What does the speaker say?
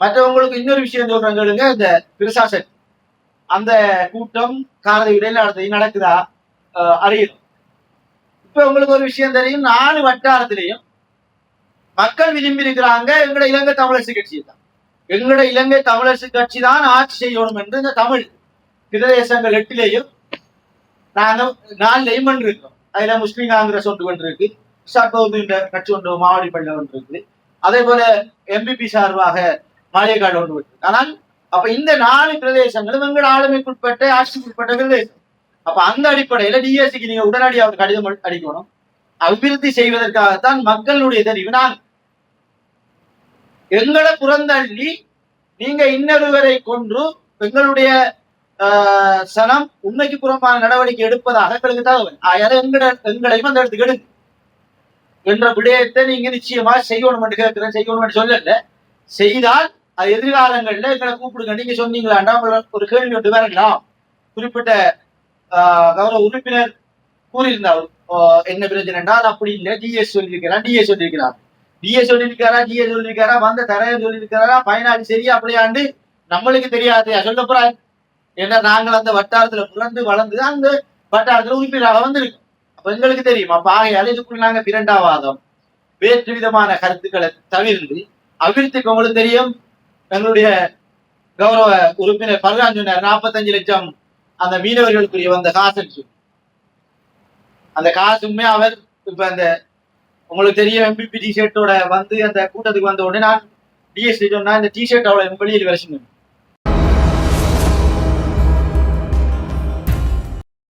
மற்றவங்களுக்கு இன்னொரு விஷயம் சொல்றாங்க, இந்த பிரசாசன் அந்த கூட்டம் காரதை இடையில நடக்குதா அறியுது. இப்ப உங்களுக்கு ஒரு விஷயம் தெரியும், 4 வட்டாரத்திலையும் மக்கள் விரும்பி இருக்கிறாங்க எங்கட இலங்கை தமிழரசு கட்சி தான். எங்கட இலங்கை தமிழரசு கட்சி தான் ஆட்சி செய்யணும் என்று இந்த தமிழ் பிரதேசங்கள் 8லேயும் நாங்க 4லையும் பண்ணிருக்கிறோம். அதுல முஸ்லீம் காங்கிரஸ் ஒன்று கொண்டிருக்கு, சட்டோதுன்ற கட்சி ஒன்று மாவடி பள்ளி ஒன்று இருக்கு, அதே போல எம்பிபி சார்பாக மாளிகைக்காடு ஒன்று இருக்கு. ஆனால் அப்ப இந்த 4 பிரதேசங்களும் எங்கட ஆளுமைக்குட்பட்ட ஆட்சிக்குட்பட்ட பிரதேசம். அப்ப அந்த அடிப்படையில டிஎஸ்சிக்கு நீங்க உடனடியாக கடிதம் அடிக்கணும். அபிவிருத்தி செய்வதற்காகத்தான் மக்களுடைய தெரிவு. நான் எங்களை புறந்தள்ளி நீங்க இன்னொருவரை கொன்று எங்களுடைய சனம் உண்மைக்கு புறம்பான நடவடிக்கை எடுப்பதாக எங்களுக்கு தகவல். எங்களையும் அந்த இடத்துக்கு எடுங்க என்ற விடயத்தை நீங்க நிச்சயமா செய்யணும் என்று கேட்கிறேன். செய்யணும் என்று சொல்லல, செய்தால் அது எதிர்காலங்கள்ல எங்களை கூப்பிடுங்க. நீங்க சொன்னீங்களாண்டா ஒரு கேள்வி ஒன்று வரலாம். குறிப்பிட்ட கௌரவ உறுப்பினர் கூறியிருந்தார் என்ன பிரச்சனை என்றால், அப்படி இல்லை, டிஎஸ் சொல்லியிருக்கிறார், டிஎஸ் சொல்லியிருக்கிறார், டிஎஸ் சொல்லியிருக்காரா, டிஎஸ் சொல்லியிருக்காரா, வந்த தரையை சொல்லியிருக்காரா, பயனாளி சரியா அப்படியாண்டு நம்மளுக்கு தெரியாது சொல்லப்போறாரு. ஏன்னா நாங்கள் அந்த வட்டாரத்துல புரண்டு வளர்ந்து அந்த வட்டாரத்துல உறுப்பினராக வந்திருக்கோம். அப்ப எங்களுக்கு தெரியும். அப்ப ஆகையால இதுக்குள்ள நாங்க பிரண்டாவாதம் வேற்று விதமான கருத்துக்களை தவிர்த்து அபிவிருத்திக்கு உங்களுக்கு தெரியும். எங்களுடைய கௌரவ உறுப்பினர் பர்கான் சொன்னார் 45 லட்சம் அந்த மீனவர்களுக்குரிய வந்த காசு. அந்த காசுமே அவர் இப்ப அந்த உங்களுக்கு தெரியும் எம்பிபி டிஷர்ட்டோட வந்து அந்த கூட்டத்துக்கு வந்த உடனே நான் டிஎஸ்டி சொன்னா இந்த டிஷர்ட் அவ்வளவு வெளியில் வரைச்சுங்க